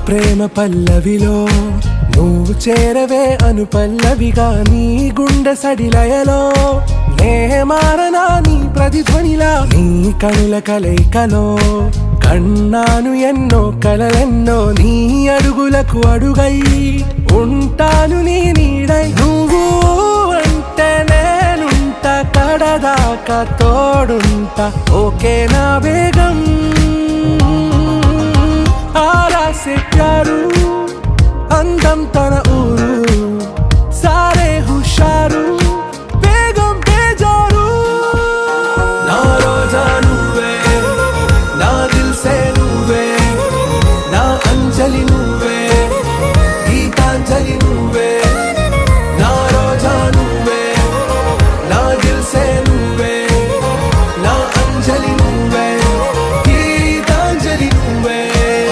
ప్రేమ పల్లవిలో నువ్వు చేరవే అను పల్లవిగా నీ గుండె సడిలయలో నే మారనా నీ ప్రతిధ్వనిలా నీ కనుల కలయికలో కన్నాను ఎన్నో కలలెన్నో నీ అడుగులకు అడుగై ఉంటాను నీ నీడై నువ్వు అంటే నేనుంట కడదాకా తోడుంటా ఓకే నా బేగం ఆరా से प्यारू అందం తన